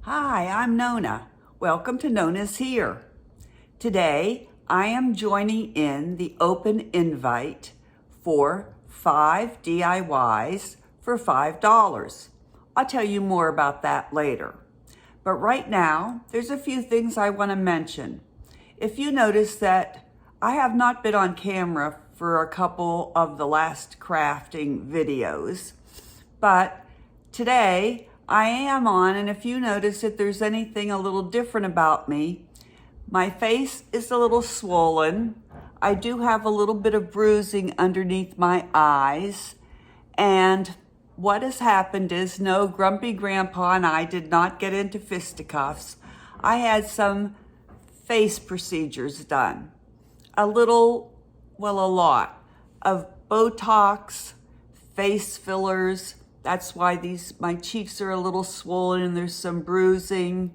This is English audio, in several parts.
Hi, I'm Nona. Welcome to Nona's Here. Today, I am joining in the open invite for 5 DIYs for $5. I'll tell you more about that later. But right now, there's a few things I want to mention. If you notice that I have not been on camera for a couple of the last crafting videos, but today I am on, and if you notice that there's anything a little different about me, my face is a little swollen. I do have a little bit of bruising underneath my eyes, and what has happened is, no, Grumpy Grandpa and I did not get into fisticuffs. I had some face procedures done. A lot of Botox, face fillers. That's why my cheeks are a little swollen and there's some bruising,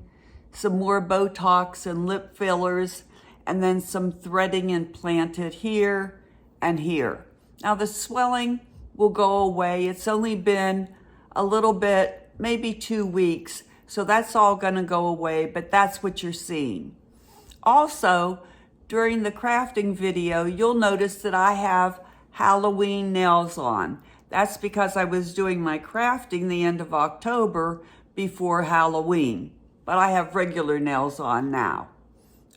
some more Botox and lip fillers, and then some threading implanted here and here. Now the swelling will go away. It's only been a little bit, maybe 2 weeks, so that's all gonna go away, but that's what you're seeing. Also, during the crafting video, you'll notice that I have Halloween nails on. That's because I was doing my crafting the end of October before Halloween, but I have regular nails on now.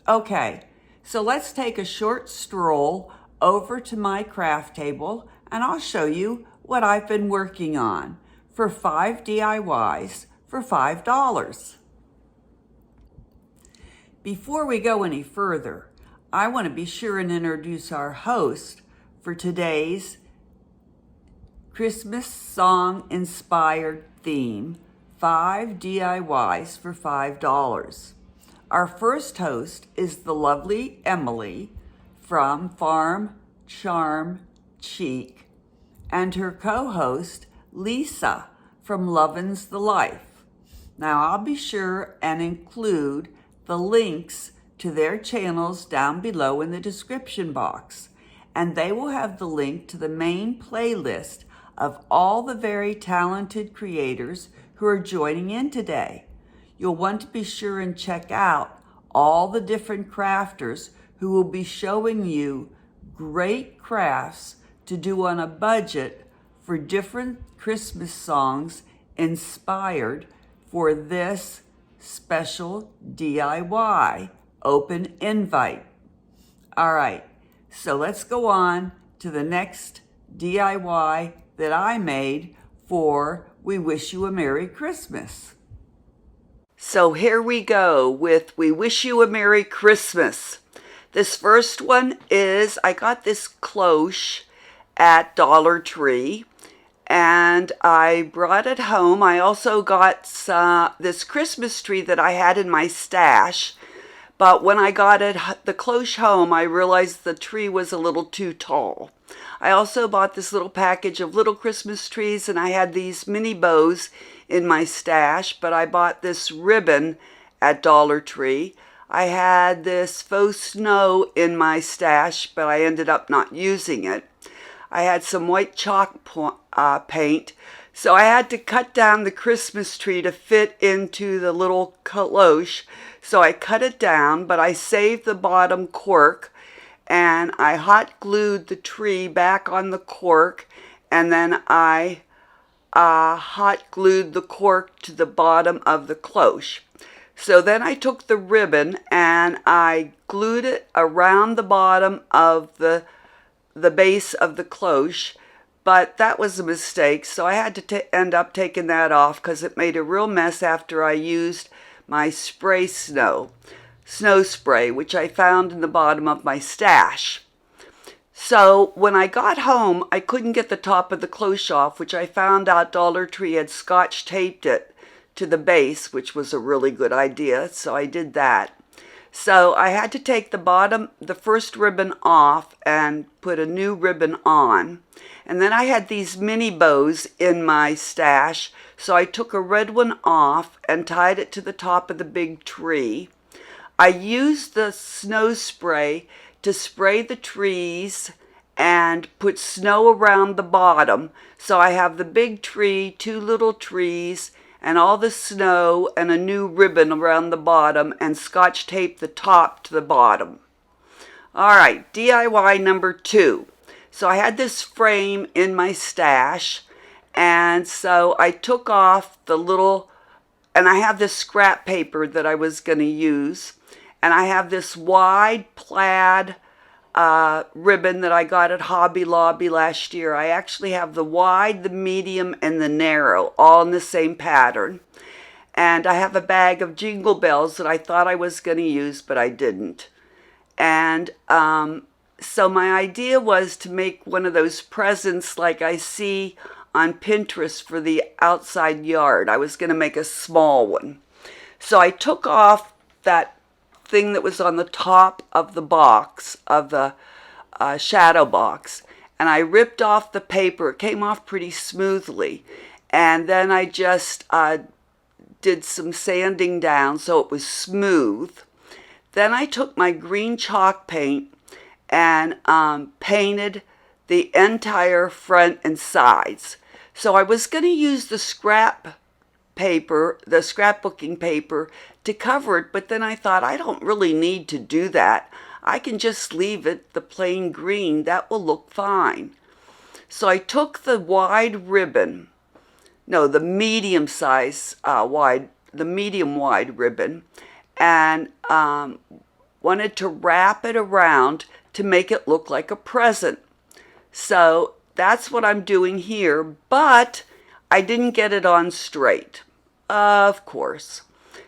Okay, so let's take a short stroll over to my craft table and I'll show you what I've been working on for 5 DIYs for $5. Before we go any further, I want to be sure and introduce our host for today's Christmas song inspired theme, 5 DIYs for $5. Our first host is the lovely Emily from Farm Charm Cheek, and her co-host Lisa from Lovin's the Life. Now I'll be sure and include the links to their channels down below in the description box, and they will have the link to the main playlist of all the very talented creators who are joining in today. You'll want to be sure and check out all the different crafters who will be showing you great crafts to do on a budget for different Christmas songs inspired for this special DIY open invite. All right, so let's go on to the next DIY that I made for We Wish You a Merry Christmas. So here we go with We Wish You a Merry Christmas. This first one is, I got this cloche at Dollar Tree and I brought it home. I also got this Christmas tree that I had in my stash, but when I got the cloche home, I realized the tree was a little too tall. I also bought this little package of little Christmas trees, and I had these mini bows in my stash, but I bought this ribbon at Dollar Tree. I had this faux snow in my stash, but I ended up not using it. I had some white chalk paint, so I had to cut down the Christmas tree to fit into the little cloche. So I cut it down, but I saved the bottom cork, and I hot glued the tree back on the cork, and then I hot glued the cork to the bottom of the cloche. So then I took the ribbon and I glued it around the bottom of the base of the cloche, but that was a mistake, so I had to end up taking that off because it made a real mess after I used my snow spray, which I found in the bottom of my stash. So when I got home, I couldn't get the top of the cloche off, which I found out Dollar Tree had scotch taped it to the base, which was a really good idea, so I did that. So I had to take the first ribbon off and put a new ribbon on. And then I had these mini bows in my stash, so I took a red one off and tied it to the top of the big tree. I used the snow spray to spray the trees and put snow around the bottom. So I have the big tree, 2 little trees, and all the snow and a new ribbon around the bottom and scotch tape the top to the bottom. All right, DIY number 2. So I had this frame in my stash, and so I took off the little, and I have this scrap paper that I was going to use, and I have this wide plaid ribbon that I got at Hobby Lobby last year. I actually have the wide, the medium, and the narrow, all in the same pattern. And I have a bag of Jingle Bells that I thought I was going to use, but I didn't. And so my idea was to make one of those presents like I see on Pinterest for the outside yard. I was going to make a small one. So I took off that thing that was on the top of the box, of the shadow box, and I ripped off the paper. It came off pretty smoothly. And then I just did some sanding down so it was smooth. Then I took my green chalk paint and painted the entire front and sides. So I was going to use the scrap paper, the scrapbooking paper, to cover it, but then I thought I don't really need to do that. I can just leave it the plain green. That will look fine. So I took the wide ribbon, no, the medium size wide, the medium wide ribbon, and wanted to wrap it around to make it look like a present. So that's what I'm doing here, but I didn't get it on straight, of course.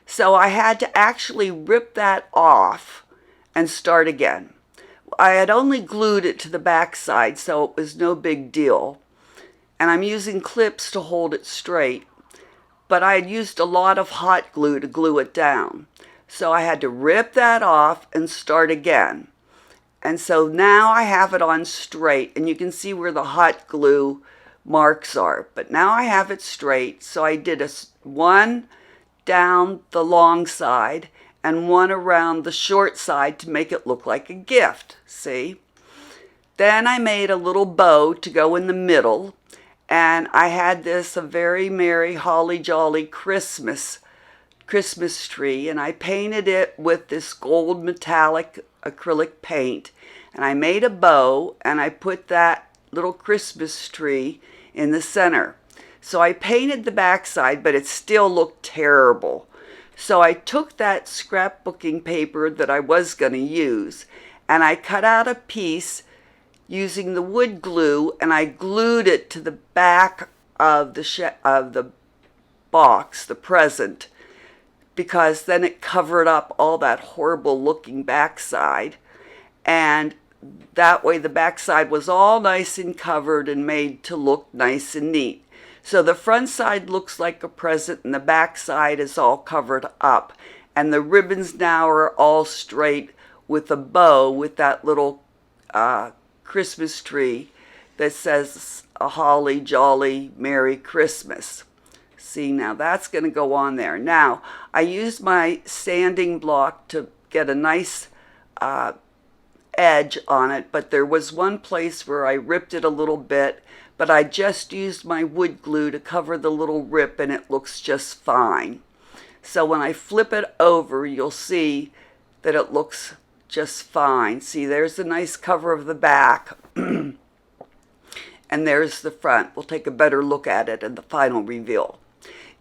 So I had to actually rip that off and start again. I had only glued it to the back side, so it was no big deal. And I'm using clips to hold it straight, but I had used a lot of hot glue to glue it down. So I had to rip that off and start again. And so now I have it on straight, and you can see where the hot glue marks are. But now I have it straight, so I did one down the long side and one around the short side to make it look like a gift, see? Then I made a little bow to go in the middle, and I had this a very merry holly jolly Christmas tree, and I painted it with this gold metallic acrylic paint, and I made a bow, and I put that little Christmas tree in the center. So I painted the backside, but it still looked terrible. So I took that scrapbooking paper that I was going to use, and I cut out a piece using the wood glue, and I glued it to the back of the box, the present, because then it covered up all that horrible looking backside, and that way the backside was all nice and covered and made to look nice and neat. So the front side looks like a present and the back side is all covered up, and the ribbons now are all straight with a bow with that little Christmas tree that says a holly jolly Merry Christmas. See, now that's going to go on there. Now, I used my sanding block to get a nice edge on it, but there was one place where I ripped it a little bit, but I just used my wood glue to cover the little rip, and it looks just fine. So when I flip it over, you'll see that it looks just fine. See, there's a nice cover of the back, and there's the front. We'll take a better look at it in the final reveal.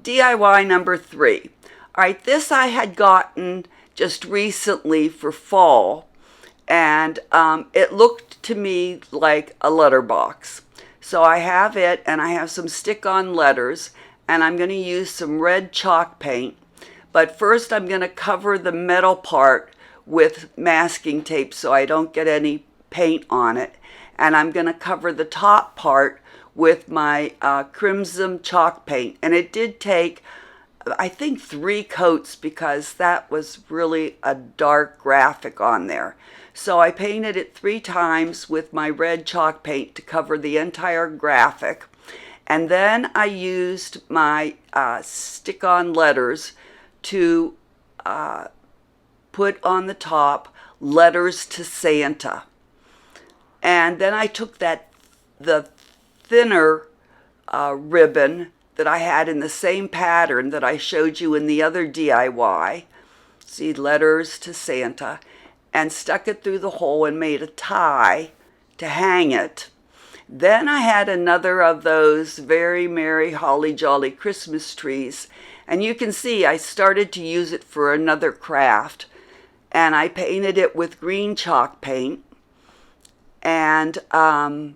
DIY number 3. All right, this I had gotten just recently for fall, and it looked to me like a letterbox. So I have it, and I have some stick-on letters, and I'm going to use some red chalk paint. But first I'm going to cover the metal part with masking tape so I don't get any paint on it. And I'm going to cover the top part with my crimson chalk paint. And it did take, I think, 3 coats because that was really a dark graphic on there. So I painted it 3 times with my red chalk paint to cover the entire graphic. And then I used my stick-on letters to put on the top letters to Santa. And then I took the thinner ribbon that I had in the same pattern that I showed you in the other DIY. See, letters to Santa, and stuck it through the hole and made a tie to hang it. Then I had another of those very merry holly jolly Christmas trees, and you can see I started to use it for another craft, and I painted it with green chalk paint, and I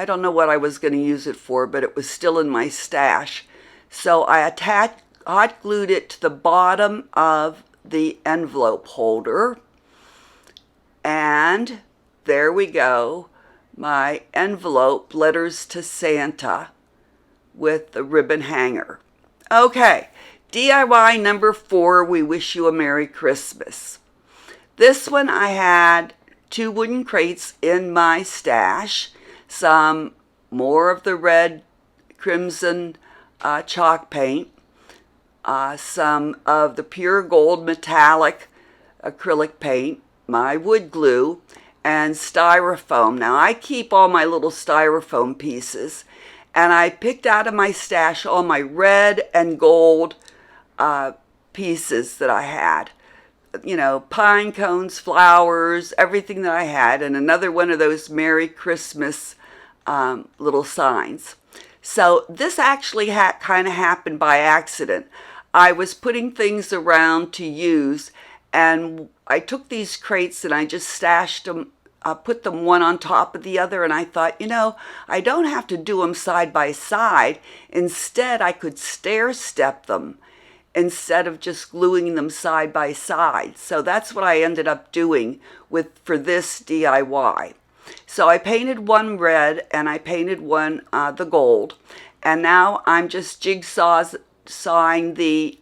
don't know what I was going to use it for, but it was still in my stash. So I hot glued it to the bottom of the envelope holder, and there we go, my envelope, letters to Santa, with the ribbon hanger. Okay, DIY number 4, we wish you a Merry Christmas. This one I had 2 wooden crates in my stash, some more of the red crimson chalk paint, some of the pure gold metallic acrylic paint, my wood glue, and styrofoam. Now I keep all my little styrofoam pieces, and I picked out of my stash all my red and gold pieces that I had. You know, pine cones, flowers, everything that I had, and another one of those Merry Christmas little signs. So this actually kind of happened by accident. I was putting things around to use, and I took these crates and I just stashed them, put them one on top of the other, and I thought, you know, I don't have to do them side by side. Instead, I could stair step them instead of just gluing them side by side. So that's what I ended up doing for this DIY. So I painted one red and I painted one the gold, and now I'm just jigsawing the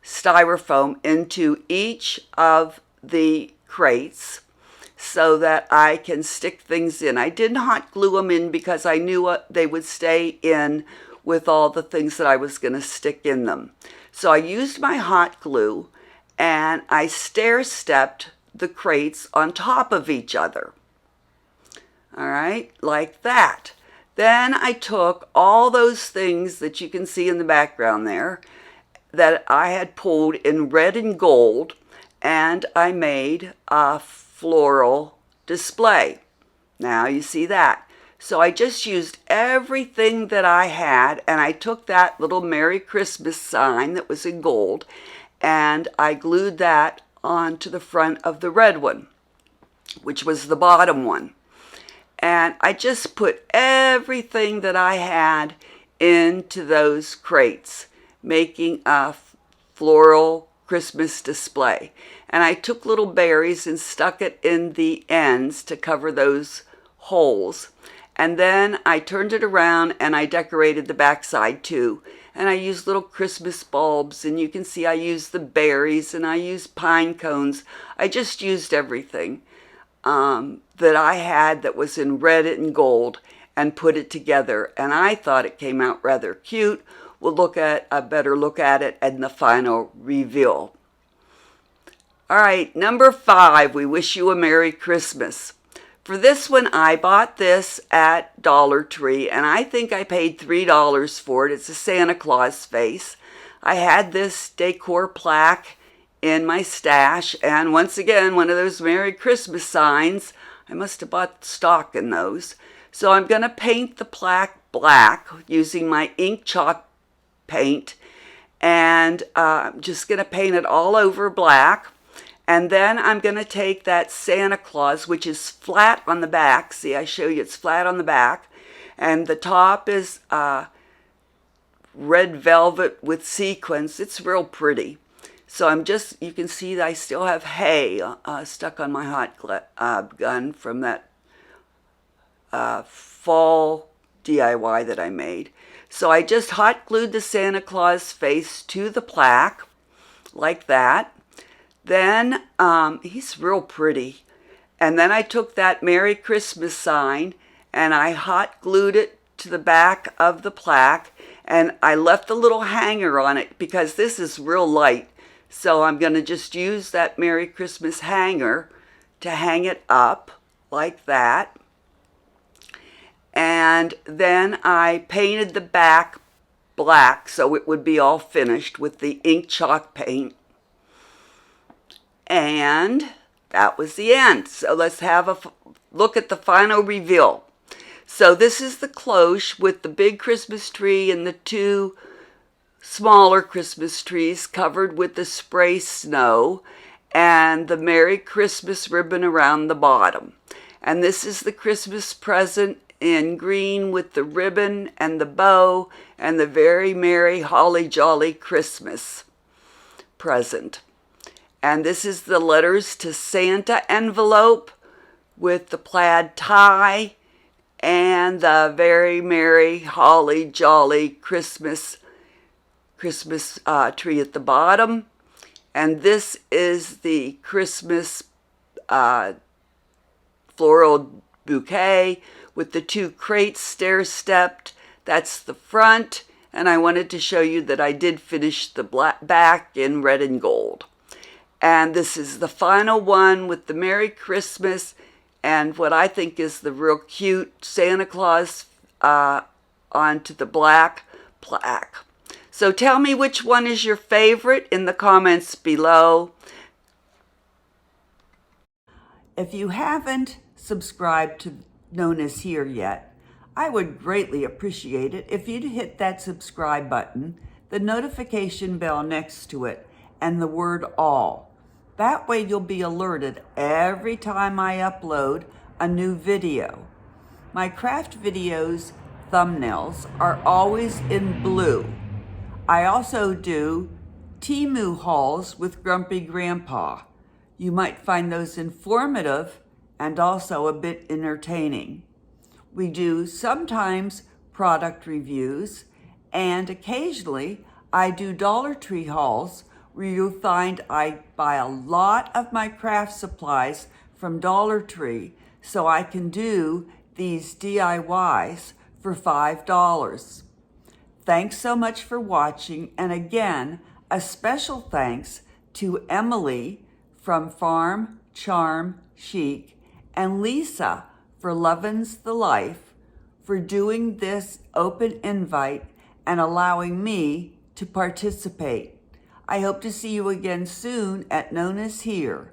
styrofoam into each of the crates so that I can stick things in. I didn't hot glue them in because I knew they would stay in with all the things that I was going to stick in them. So I used my hot glue and I stair-stepped the crates on top of each other. All right, like that. Then I took all those things that you can see in the background there that I had pulled in red and gold, and I made a floral display. Now you see that. So I just used everything that I had, and I took that little Merry Christmas sign that was in gold, and I glued that onto the front of the red one, which was the bottom one. And I just put everything that I had into those crates, making a floral Christmas display. And I took little berries and stuck it in the ends to cover those holes. And then I turned it around and I decorated the backside too. And I used little Christmas bulbs, and you can see I used the berries and I used pine cones. I just used everything that I had that was in red and gold and put it together. And I thought it came out rather cute. We'll look at a better look at it in the final reveal. All right, number 5, we wish you a Merry Christmas. For this one, I bought this at Dollar Tree, and I think I paid $3 for it. It's a Santa Claus face. I had this decor plaque in my stash, and once again, one of those Merry Christmas signs. I must have bought stock in those. So I'm going to paint the plaque black using my ink chalk paint, and I'm just going to paint it all over black. And then I'm going to take that Santa Claus, which is flat on the back. See, I show you it's flat on the back. And the top is red velvet with sequins. It's real pretty. So you can see that I still have hay stuck on my hot gun from that fall DIY that I made. So I just hot glued the Santa Claus face to the plaque like that. Then he's real pretty. And then I took that Merry Christmas sign and I hot glued it to the back of the plaque, and I left a little hanger on it because this is real light. So I'm going to just use that Merry Christmas hanger to hang it up like that. And then I painted the back black so it would be all finished with the ink chalk paint. And that was the end. So let's have a look at the final reveal. So this is the cloche with the big Christmas tree and the two smaller Christmas trees covered with the spray snow and the Merry Christmas ribbon around the bottom. And this is the Christmas present in green with the ribbon and the bow and the very merry holly jolly Christmas present. And this is the letters to Santa envelope with the plaid tie and the very merry holly jolly Christmas tree at the bottom. And this is the Christmas floral bouquet with the two crates stair-stepped. That's the front. And I wanted to show you that I did finish the back in red and gold. And this is the final one with the Merry Christmas and what I think is the real cute Santa Claus onto the black plaque. So tell me which one is your favorite in the comments below. If you haven't subscribed to NonnasHere yet, I would greatly appreciate it if you'd hit that subscribe button, the notification bell next to it, and the word all. That way you'll be alerted every time I upload a new video. My craft videos thumbnails are always in blue. I also do Temu hauls with Grumpy Grandpa. You might find those informative and also a bit entertaining. We do sometimes product reviews, and occasionally I do Dollar Tree hauls where you'll find I buy a lot of my craft supplies from Dollar Tree so I can do these DIYs for $5. Thanks so much for watching, and again, a special thanks to Emily from Farm Charm Chic and Lisa for Lovin's the Life for doing this open invite and allowing me to participate. I hope to see you again soon at NonnasHere.